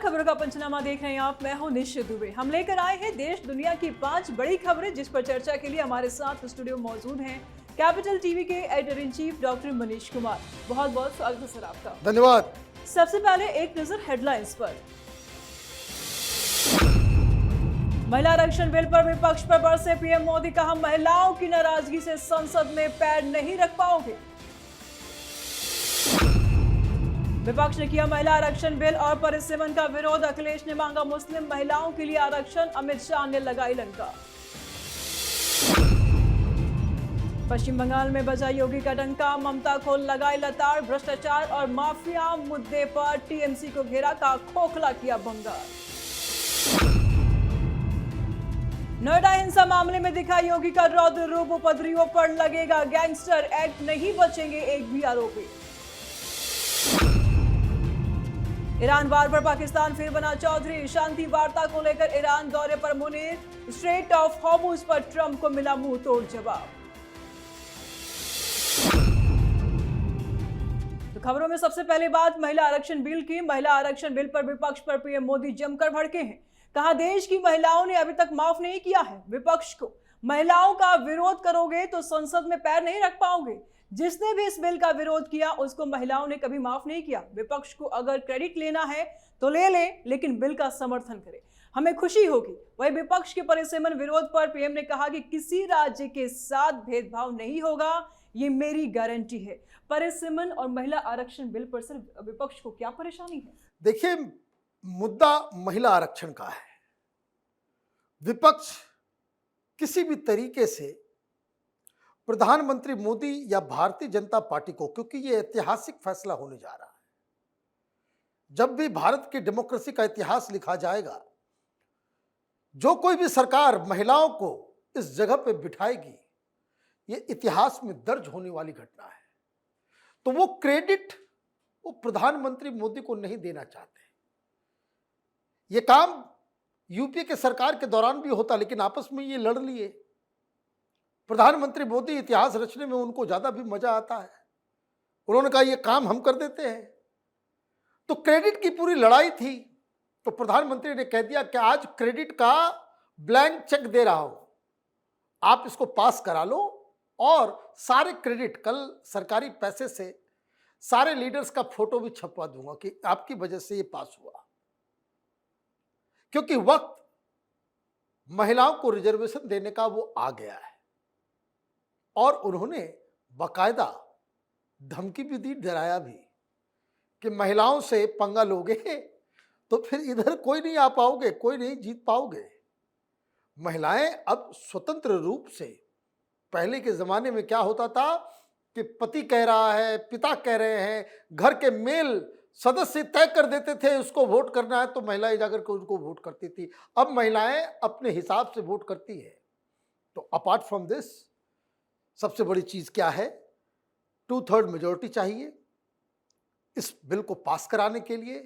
खबरों का पंचनामा देख रहे हैं आप। मैं हूं निश्चित दुबे। हम लेकर आए हैं देश दुनिया की 5 बड़ी खबरें, जिस पर चर्चा के लिए हमारे साथ स्टूडियो मौजूद हैं कैपिटल टीवी के editor in chief doctor Manish Kumar. बहुत बहुत स्वागत है सर आपका। धन्यवाद। सबसे पहले एक नजर हेडलाइंस पर। महिला आरक्षण बिल पर विपक्ष पर बरसे पीएम मोदी, कहा महिलाओं की नाराजगी से संसद में पैर नहीं रख पाओगे। विपक्ष ने किया महिला आरक्षण बिल और परिसीमन का विरोध, अखिलेश ने मांगा मुस्लिम महिलाओं के लिए आरक्षण, अमित शाह ने लगाई लंका। पश्चिम बंगाल में बजा योगी का डंका, ममता को लगाई लताड़, भ्रष्टाचार और माफिया मुद्दे पर टीएमसी को घेरा, का खोखला किया बंगाल। नोएडा हिंसा मामले में दिखा योगी का रौद्र रूप, उपद्रवियों पर लगेगा गैंगस्टर एक्ट, नहीं बचेंगे एक भी आरोपी। ईरान वार पर पाकिस्तान फिर बना चौधरी, शांति वार्ता को लेकर ईरान दौरे पर मुनीर, स्ट्रेट ऑफ हॉर्मुज पर ट्रंप को मिला मुंह तोड़ जवाब। तो खबरों में सबसे पहले बात महिला आरक्षण बिल की। महिला आरक्षण बिल पर विपक्ष पर पीएम मोदी जमकर भड़के हैं। कहा देश की महिलाओं ने अभी तक माफ नहीं किया है विपक्ष को, महिलाओं का विरोध करोगे तो संसद में पैर नहीं रख पाओगे। जिसने भी इस बिल का विरोध किया उसको महिलाओं ने कभी माफ नहीं किया। विपक्ष को अगर क्रेडिट लेना है तो ले ले, लेकिन बिल का समर्थन करे, हमें खुशी होगी। वही विपक्ष के परिसीमन विरोध पर पीएम ने कहा कि किसी राज्य के साथ भेदभाव नहीं होगा, ये मेरी गारंटी है। परिसीमन और महिला आरक्षण बिल पर सिर्फ विपक्ष को क्या परेशानी है? देखिए, मुद्दा महिला आरक्षण का है। विपक्ष किसी भी तरीके से प्रधानमंत्री मोदी या भारतीय जनता पार्टी को, क्योंकि ये ऐतिहासिक फैसला होने जा रहा है, जब भी भारत की डेमोक्रेसी का इतिहास लिखा जाएगा, जो कोई भी सरकार महिलाओं को इस जगह पे बिठाएगी, ये इतिहास में दर्ज होने वाली घटना है। तो वो क्रेडिट वो प्रधानमंत्री मोदी को नहीं देना चाहते। ये काम यूपीए के सरकार के दौरान भी होता, लेकिन आपस में ये लड़ लिए। प्रधानमंत्री मोदी इतिहास रचने में उनको ज्यादा भी मजा आता है। उन्होंने कहा ये काम हम कर देते हैं। तो क्रेडिट की पूरी लड़ाई थी। तो प्रधानमंत्री ने कह दिया कि आज क्रेडिट का ब्लैंक चेक दे रहा हूं, आप इसको पास करा लो और सारे क्रेडिट कल सरकारी पैसे से सारे लीडर्स का फोटो भी छपवा दूंगा कि आपकी वजह से ये पास हुआ। क्योंकि वक्त महिलाओं को रिजर्वेशन देने का वो आ गया है। और उन्होंने बाकायदा धमकी भी दी, डराया भी कि महिलाओं से पंगा लोगे तो फिर इधर कोई नहीं आ पाओगे, कोई नहीं जीत पाओगे। महिलाएं अब स्वतंत्र रूप से, पहले के जमाने में क्या होता था कि पति कह रहा है, पिता कह रहे हैं, घर के मेल सदस्य तय कर देते थे उसको वोट करना है, तो महिलाएं जाकर के उसको वोट करती थी। अब महिलाएं अपने हिसाब से वोट करती है। तो अपार्ट फ्रॉम दिस सबसे बड़ी चीज क्या है? 2/3 मेजोरिटी चाहिए इस बिल को पास कराने के लिए।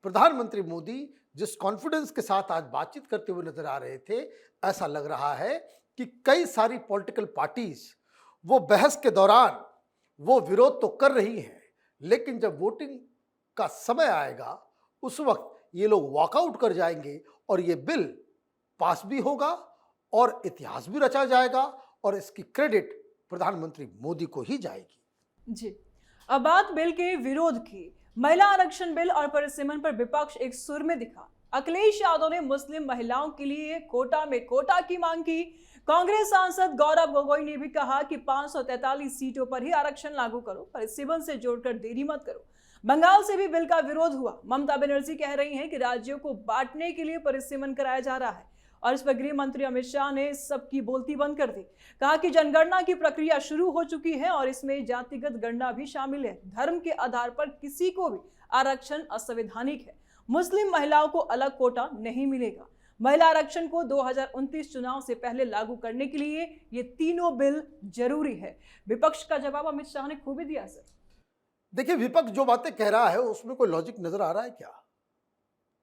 प्रधानमंत्री मोदी जिस कॉन्फिडेंस के साथ आज बातचीत करते हुए नजर आ रहे थे, ऐसा लग रहा है कि कई सारी पॉलिटिकल पार्टीज वो बहस के दौरान वो विरोध तो कर रही हैं, लेकिन जब वोटिंग का समय आएगा उस वक्त ये लोग वॉकआउट कर जाएंगे और ये बिल पास भी होगा और इतिहास भी रचा जाएगा और इसकी क्रेडिट प्रधानमंत्री मोदी को ही जाएगी। जी, अब बात बिल के विरोध की। महिला आरक्षण बिल और परिसीमन पर विपक्ष एक सुर में दिखा। अखिलेश यादव ने मुस्लिम महिलाओं के लिए कोटा में कोटा की मांग की। कांग्रेस सांसद गौरव गोगोई ने भी कहा कि 543 सीटों पर ही आरक्षण लागू करो, परिसीमन से जोड़कर देरी मत करो। बंगाल से भी बिल का विरोध हुआ। ममता बनर्जी कह रही हैं कि राज्यों को बांटने के लिए परिसीमन कराया जा रहा है और इस पर गृह मंत्री अमित शाह ने सबकी बोलती बंद कर दी। कहा कि जनगणना की प्रक्रिया शुरू हो चुकी है और इसमें जातिगत गणना भी शामिल है। धर्म के आधार पर किसी को भी आरक्षण असंवैधानिक है। मुस्लिम महिलाओं को अलग कोटा नहीं मिलेगा। महिला आरक्षण को 2029 चुनाव से पहले लागू करने के लिए ये तीनों बिल जरूरी है। विपक्ष का जवाब अमित शाह ने खूब दिया। सर देखिए, विपक्ष जो बातें कह रहा है उसमें कोई लॉजिक नजर आ रहा है क्या?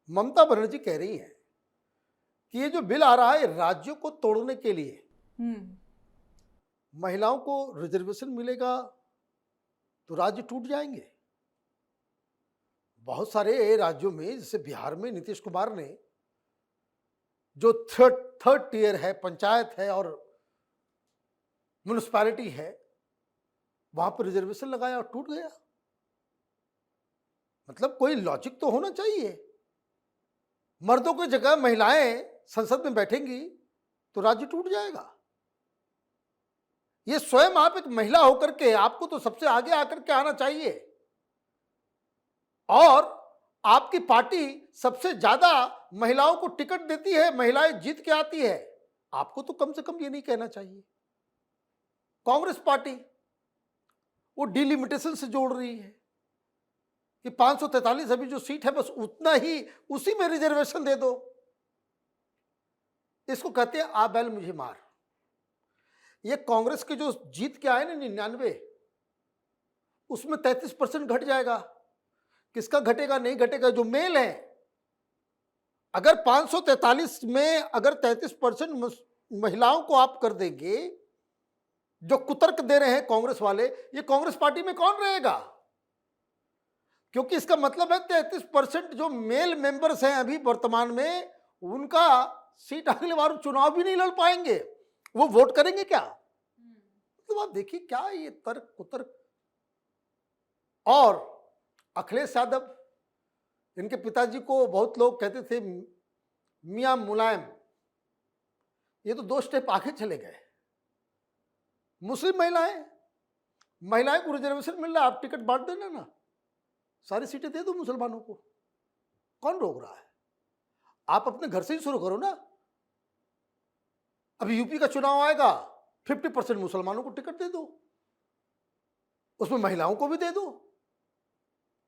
ममता बनर्जी कह रही है कि ये जो बिल आ रहा है राज्यों को तोड़ने के लिए, महिलाओं को रिजर्वेशन मिलेगा तो राज्य टूट जाएंगे। बहुत सारे राज्यों में, जैसे बिहार में नीतीश कुमार ने जो थर्ड टियर है, पंचायत है और म्युनिसिपैलिटी है, वहां पर रिजर्वेशन लगाया और टूट गया। मतलब कोई लॉजिक तो होना चाहिए। मर्दों की जगह महिलाएं संसद में बैठेंगी तो राज्य टूट जाएगा। ये स्वयं आप एक महिला होकर के आपको तो सबसे आगे आकर के आना चाहिए, और आपकी पार्टी सबसे ज्यादा महिलाओं को टिकट देती है, महिलाएं जीत के आती है, आपको तो कम से कम ये नहीं कहना चाहिए। कांग्रेस पार्टी वो डिलिमिटेशन से जोड़ रही है कि 543 अभी जो सीट है बस उतना ही, उसी में रिजर्वेशन दे दो। इसको कहते हैं आ बैल मुझे मार। ये कांग्रेस के जो जीत के आए ना 99, उसमें 33% घट जाएगा। किसका घटेगा? नहीं घटेगा, जो मेल है। अगर 543 में अगर 33% महिलाओं को आप कर देंगे, जो कुतर्क दे रहे हैं कांग्रेस वाले, ये कांग्रेस पार्टी में कौन रहेगा? क्योंकि इसका मतलब है 33% जो मेल मेंबर्स हैं अभी वर्तमान में, उनका सीट अगले बार चुनाव भी नहीं लड़ पाएंगे। वो वोट करेंगे क्या? तो आप देखिए क्या ये तर्क कुतर्क। और अखिलेश यादव, इनके पिताजी को बहुत लोग कहते थे मियां मुलायम, ये तो 2 स्टेप आगे चले गए। मुस्लिम महिलाएं को रिजर्वेशन मिल रहा है, आप टिकट बांट देना ना, सारी सीटें दे दो मुसलमानों को, कौन रोक रहा है? आप अपने घर से ही शुरू करो ना। अभी यूपी का चुनाव आएगा, 50% मुसलमानों को टिकट दे दो, उसमें महिलाओं को भी दे दो।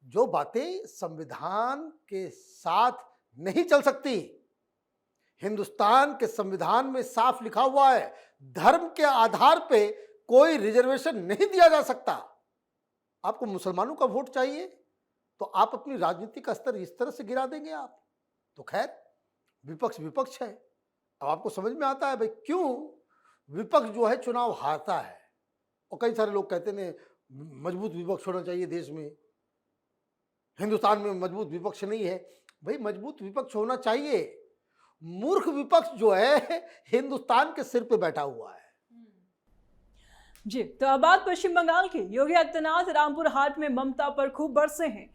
जो बातें संविधान के साथ नहीं चल सकती, हिंदुस्तान के संविधान में साफ लिखा हुआ है, धर्म के आधार पे कोई रिजर्वेशन नहीं दिया जा सकता। आपको मुसलमानों का वोट चाहिए तो आप अपनी राजनीति का स्तर इस तरह से गिरा देंगे आप तो। खैर, विपक्ष है। अब आपको समझ में आता है भाई क्यों विपक्ष जो है चुनाव हारता है। और कई सारे लोग कहते हैं मजबूत विपक्ष होना चाहिए देश में, हिंदुस्तान में मजबूत विपक्ष नहीं है। भाई मजबूत विपक्ष होना चाहिए, मूर्ख विपक्ष जो है हिंदुस्तान के सिर पे बैठा हुआ है। जी, तो अब बात पश्चिम बंगाल की। योगी आदित्यनाथ रामपुर हाट में ममता पर खूब बरसे हैं।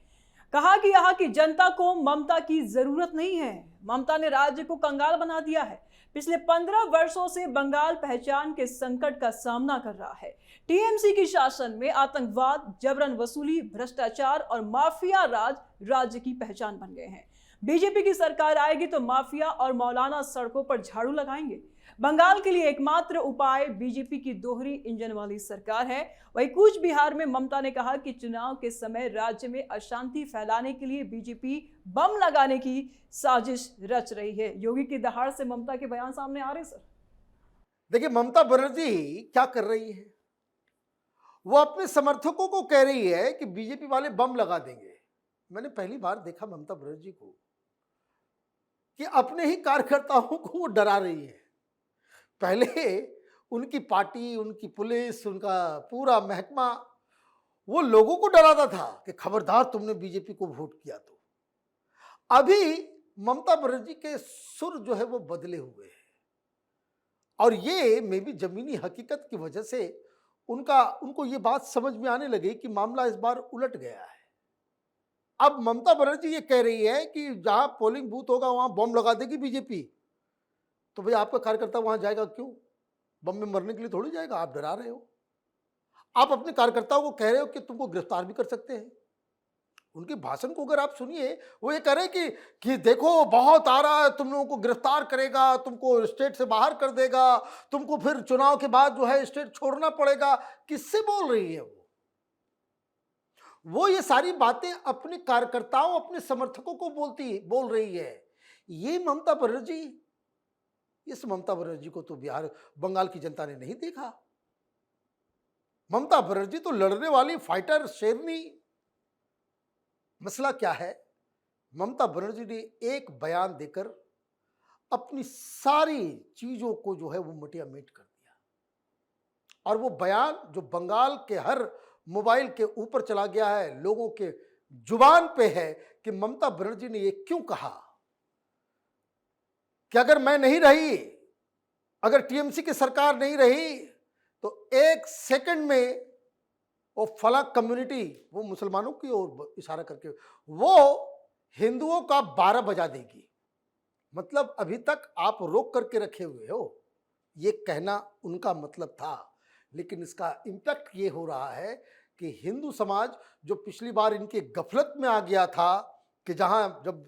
कहा कि यहाँ की जनता को ममता की जरूरत नहीं है, ममता ने राज्य को कंगाल बना दिया है। पिछले 15 वर्षों से बंगाल पहचान के संकट का सामना कर रहा है। टीएमसी की शासन में आतंकवाद, जबरन वसूली, भ्रष्टाचार और माफिया राज राज्य की पहचान बन गए हैं। बीजेपी की सरकार आएगी तो माफिया और मौलाना सड़कों पर झाड़ू लगाएंगे। बंगाल के लिए एकमात्र उपाय बीजेपी की दोहरी इंजन वाली सरकार है। वहीं कूच बिहार में ममता ने कहा कि चुनाव के समय राज्य में अशांति फैलाने के लिए बीजेपी बम लगाने की साजिश रच रही है। योगी की दहाड़ से ममता के बयान सामने आ रहे सर। देखिए ममता बनर्जी क्या कर रही है, वो अपने समर्थकों को कह रही है कि बीजेपी वाले बम लगा देंगे। मैंने पहली बार देखा ममता बनर्जी को कि अपने ही कार्यकर्ताओं को वो डरा रही है। पहले उनकी पार्टी, उनकी पुलिस, उनका पूरा महकमा वो लोगों को डराता था कि खबरदार तुमने बीजेपी को वोट किया तो। अभी ममता बनर्जी के सुर जो है वो बदले हुए हैं, और ये मे भी जमीनी हकीकत की वजह से उनको ये बात समझ में आने लगी कि मामला इस बार उलट गया है। अब ममता बनर्जी ये कह रही है कि जहां पोलिंग बूथ होगा वहां बम लगा देगी बीजेपी। तो भाई आपका कार्यकर्ता वहां जाएगा क्यों? बम में मरने के लिए थोड़ी जाएगा। आप डरा रहे हो। आप अपने कार्यकर्ताओं को कह रहे हो कि तुमको गिरफ्तार भी कर सकते हैं। उनके भाषण को अगर आप सुनिए, वो ये कह रहे हैं कि देखो बहुत आ रहा है, तुम लोगों को गिरफ्तार करेगा, तुमको स्टेट से बाहर कर देगा, तुमको फिर चुनाव के बाद जो है स्टेट छोड़ना पड़ेगा। किससे बोल रही है वो ये सारी बातें अपने कार्यकर्ताओं, अपने समर्थकों को बोल रही है। ये ममता बनर्जी, इस ममता बनर्जी को तो बिहार बंगाल की जनता ने नहीं देखा। ममता बनर्जी तो लड़ने वाली फाइटर शेरनी। मसला क्या है, ममता बनर्जी ने एक बयान देकर अपनी सारी चीजों को जो है वो मटियामेट कर दिया, और वो बयान जो बंगाल के हर मोबाइल के ऊपर चला गया है, लोगों के जुबान पे है कि ममता बनर्जी ने ये क्यों कहा कि अगर मैं नहीं रही, अगर टीएमसी की सरकार नहीं रही तो 1 सेकंड में वो फला कम्युनिटी, वो मुसलमानों की ओर इशारा करके, वो हिंदुओं का 12 बजा देगी। मतलब अभी तक आप रोक करके रखे हुए हो, ये कहना उनका मतलब था। लेकिन इसका इम्पैक्ट ये हो रहा है कि हिंदू समाज जो पिछली बार इनके गफलत में आ गया था कि जहां जब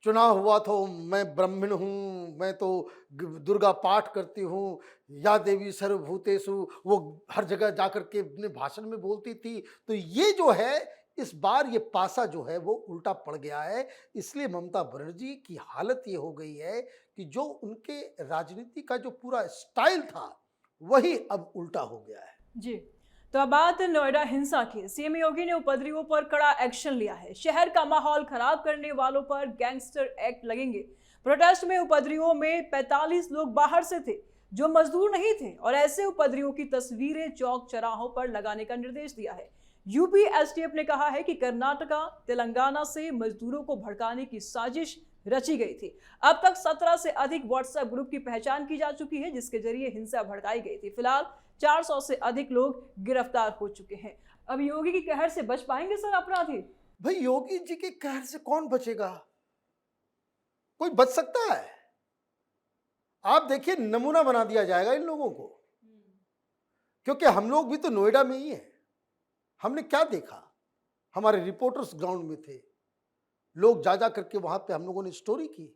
चुनाव हुआ तो मैं ब्राह्मण हूँ, मैं तो दुर्गा पाठ करती हूँ, या देवी सर्वभूतेषु, वो हर जगह जाकर के अपने भाषण में बोलती थी। तो ये जो है इस बार ये पासा जो है वो उल्टा पड़ गया है। इसलिए ममता बनर्जी की हालत ये हो गई है कि जो उनके राजनीति का जो पूरा स्टाइल था वही अब उल्टा हो गया है। जी, तो अब बात नोएडा हिंसा की। सीएम योगी ने उपद्रवियों पर कड़ा एक्शन लिया है। शहर का माहौल खराब करने वालों पर गैंगस्टर एक्ट लगेंगे। प्रोटेस्ट में उपद्रवियों में 45 लोग बाहर से थे जो मजदूर नहीं थे, और ऐसे उपद्रवियों की तस्वीरें चौक चौराहों पर लगाने का निर्देश दिया है। यूपी एसटीएफ ने कहा है कि कर्नाटका, तेलंगाना से मजदूरों को भड़काने की साजिश रची गई थी। अब तक 17 से अधिक व्हाट्सएप ग्रुप की पहचान की जा चुकी है जिसके जरिए हिंसा भड़काई गई थी। फिलहाल 400 से अधिक लोग गिरफ्तार हो चुके हैं। अब योगी की कहर से बच पाएंगे सर अपराधी? भाई योगी जी के कहर से कौन बचेगा? कोई बच सकता है? आप देखिए, नमूना बना दिया जाएगा इन लोगों को, क्योंकि हम लोग भी तो नोएडा में ही हैं। हमने क्या देखा? हमारे रिपोर्टर्स ग्राउंड में थे, लोग जा जा करके वहां पे हम लोगों ने स्टोरी की।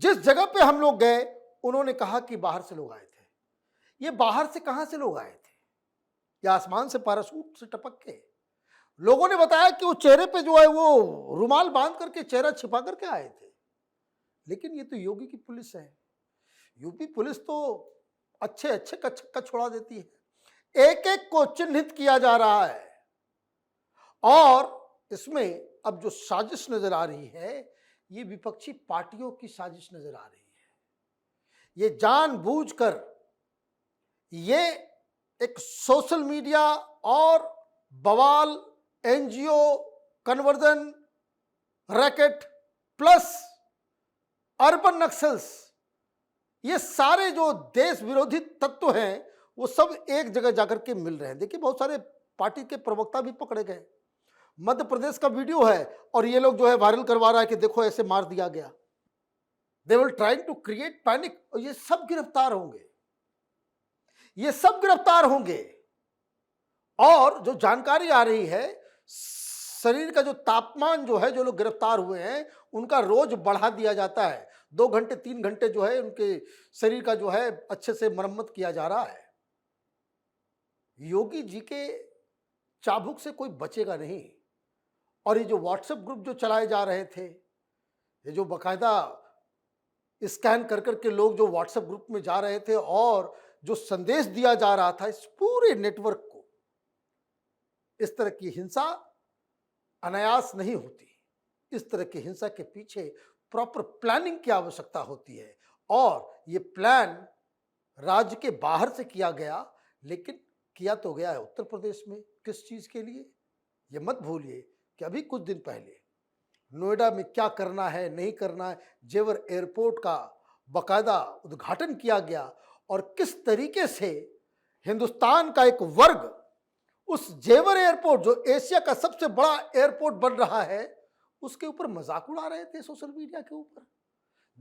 जिस जगह पे हम लोग गए उन्होंने कहा कि बाहर से लोग आए थे। ये बाहर से कहां से लोग आए थे? या आसमान से पैराशूट से टपक के? लोगों ने बताया कि वो चेहरे पे जो है वो रुमाल बांध करके चेहरा छिपा करके आए थे। लेकिन ये तो योगी की पुलिस है। यूपी पुलिस तो अच्छे अच्छे का छक्का छोड़ा देती है। एक एक को चिन्हित किया जा रहा है, और इसमें अब जो साजिश नजर आ रही है ये विपक्षी पार्टियों की साजिश नजर आ रही है। ये जानबूझकर ये एक सोशल मीडिया और बवाल, NGO, conversion racket plus urban Naxals, ये सारे जो देश विरोधी तत्व हैं वो सब एक जगह जाकर के मिल रहे हैं। देखिए, बहुत सारे पार्टी के प्रवक्ता भी पकड़े गए। मध्य प्रदेश का वीडियो है और ये लोग जो है वायरल करवा रहा है कि देखो ऐसे मार दिया गया। They will trying to create panic. और ये सब गिरफ्तार होंगे, ये सब गिरफ्तार होंगे। और जो जानकारी आ रही है, शरीर का जो तापमान जो है, जो लोग गिरफ्तार हुए हैं उनका रोज बढ़ा दिया जाता है। 2 घंटे 3 घंटे जो है उनके शरीर का जो है अच्छे से मरम्मत किया जा रहा है। योगी जी के चाबुक से कोई बचेगा नहीं। और ये जो व्हाट्सएप ग्रुप जो चलाए जा रहे थे, ये जो बाकायदा स्कैन कर करके लोग जो व्हाट्सएप ग्रुप में जा रहे थे और जो संदेश दिया जा रहा था इस पूरे नेटवर्क को, इस तरह की हिंसा अनायास नहीं होती। इस तरह की हिंसा के पीछे प्रॉपर प्लानिंग की आवश्यकता होती है, और ये प्लान राज्य के बाहर से किया गया, लेकिन किया तो गया है उत्तर प्रदेश में। किस चीज के लिए? ये मत भूलिए कि अभी कुछ दिन पहले नोएडा में क्या करना है नहीं करना है, जेवर एयरपोर्ट का बाकायदा उद्घाटन किया गया, और किस तरीके से हिंदुस्तान का एक वर्ग उस जेवर एयरपोर्ट, जो एशिया का सबसे बड़ा एयरपोर्ट बन रहा है, उसके ऊपर मजाक उड़ा रहे थे सोशल मीडिया के ऊपर।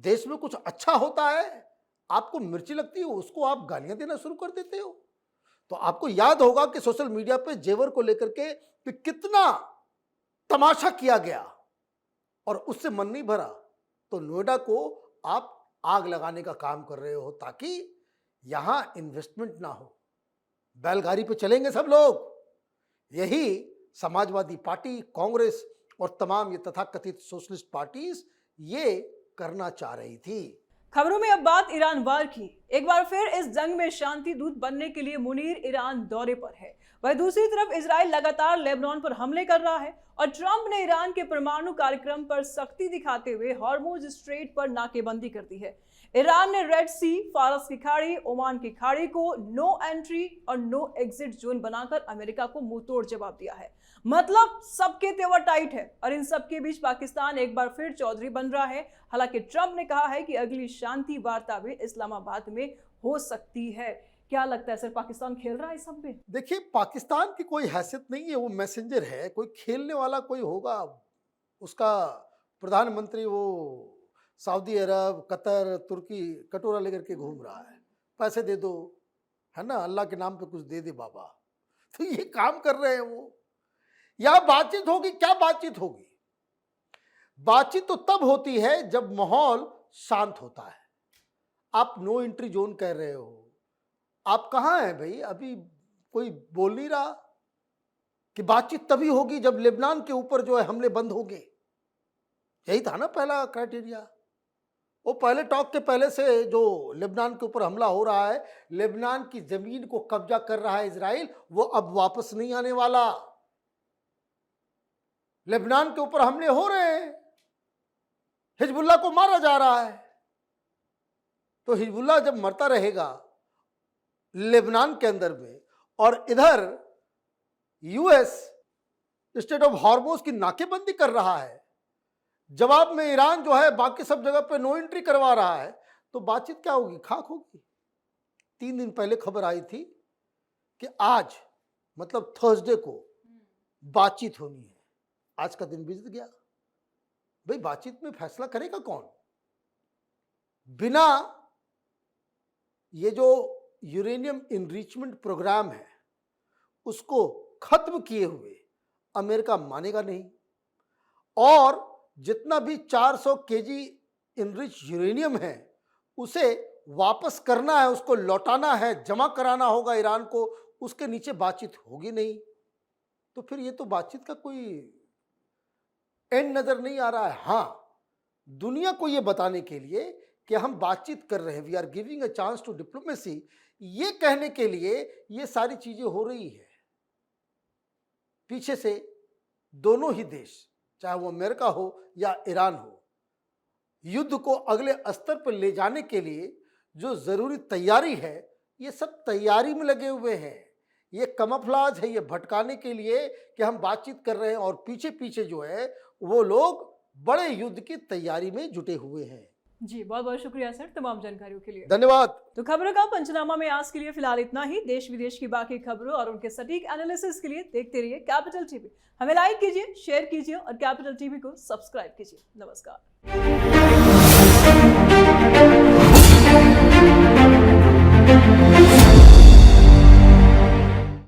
देश में कुछ अच्छा होता है, आपको मिर्ची लगती है, उसको आप गालियां देना शुरू कर देते हो। तो आपको याद होगा कि सोशल मीडिया पे जेवर को लेकर के कितना तमाशा किया गया, और उससे मन नहीं भरा तो नोएडा को आप आग लगाने का काम कर रहे हो ताकि यहां इन्वेस्टमेंट ना हो। बैलगाड़ी पे चलेंगे सब लोग। यही समाजवादी पार्टी, कांग्रेस और तमाम ये तथाकथित सोशलिस्ट पार्टीज ये करना चाह रही थी। खबरों में अब बात ईरान वार की। एक बार फिर इस जंग में शांति दूत बनने के लिए मुनीर ईरान दौरे पर है। वहीं दूसरी तरफ इजराइल लगातार लेबनान पर हमले कर रहा है, और ट्रंप ने ईरान के परमाणु कार्यक्रम पर सख्ती दिखाते हुए हॉर्मुज स्ट्रेट पर नाकेबंदी कर दी है। ईरान ने रेड सी, फारस की खाड़ी, ओमान की खाड़ी को नो एंट्री और नो एग्जिट जोन बनाकर अमेरिका को मुंहतोड़ जवाब दिया है। मतलब सबके तेवर टाइट है और इन सबके बीच पाकिस्तान एक बार फिर चौधरी बन रहा है। हालांकि ट्रंप ने कहा है कि अगली शांति वार्ता भी इस्लामाबाद में हो सकती है। क्या लगता है सर, पाकिस्तान खेल रहा है सब में? देखिए, पाकिस्तान की कोई हैसियत नहीं है, वो मैसेंजर है। कोई खेलने वाला कोई होगा, उसका प्रधानमंत्री वो सऊदी अरब, कतर, तुर्की कटोरा लेकर के घूम रहा है, पैसे दे दो, है ना, अल्लाह के नाम पे कुछ दे दे बाबा। तो ये काम कर रहे हैं वो। या बातचीत होगी? क्या बातचीत होगी? बातचीत तो तब होती है जब माहौल शांत होता है। आप नो एंट्री जोन कह रहे हो, आप कहाँ हैं भाई? अभी कोई बोल नहीं रहा कि बातचीत तभी होगी जब लेबनान के ऊपर जो है हमले बंद होंगे। यही था ना पहला क्राइटेरिया। वो पहले टॉक के पहले से जो लेबनान के ऊपर हमला हो रहा है, लेबनान की जमीन को कब्जा कर रहा है इजराइल, वो अब वापस नहीं आने वाला। लेबनान के ऊपर हमले हो रहे हैं, हिजबुल्लाह को मारा जा रहा है। तो हिजबुल्लाह जब मरता रहेगा लेबनान के अंदर में, और इधर यूएस स्टेट ऑफ हॉर्मोज की नाकेबंदी कर रहा है, जवाब में ईरान जो है बाकी सब जगह पे नो एंट्री करवा रहा है, तो बातचीत क्या होगी? खाक होगी। 3 दिन पहले खबर आई थी कि आज मतलब थर्सडे को बातचीत होनी है। आज का दिन बीत गया। भाई बातचीत में फैसला करेगा कौन? बिना ये जो यूरेनियम इनरिचमेंट प्रोग्राम है उसको खत्म किए हुए अमेरिका मानेगा नहीं। और जितना भी 400 केजी इनरिच यूरेनियम है उसे वापस करना है, उसको लौटाना है, जमा कराना होगा ईरान को, उसके नीचे बातचीत होगी नहीं। तो फिर ये तो बातचीत का कोई एंड नजर नहीं आ रहा है। हाँ, दुनिया को ये बताने के लिए कि हम बातचीत कर रहे हैं, we are giving a chance to diplomacy, ये कहने के लिए ये सारी चीजें हो रही है। पीछे से दोनों ही देश, चाहे वो अमेरिका हो या ईरान हो, युद्ध को अगले स्तर पर ले जाने के लिए जो जरूरी तैयारी है, ये सब तैयारी में लगे हुए हैं। ये कमफ्लाज है, ये भटकाने के लिए कि हम बातचीत कर रहे हैं, और पीछे पीछे जो है वो लोग बड़े युद्ध की तैयारी में जुटे हुए हैं। जी, बहुत बहुत शुक्रिया सर तमाम जानकारियों के लिए। धन्यवाद। तो खबरों का पंचनामा में आज के लिए फिलहाल इतना ही। देश विदेश की बाकी खबरों और उनके सटीक एनालिसिस के लिए देखते रहिए कैपिटल टीवी। हमें लाइक कीजिए, शेयर कीजिए और कैपिटल टीवी को सब्सक्राइब कीजिए। नमस्कार।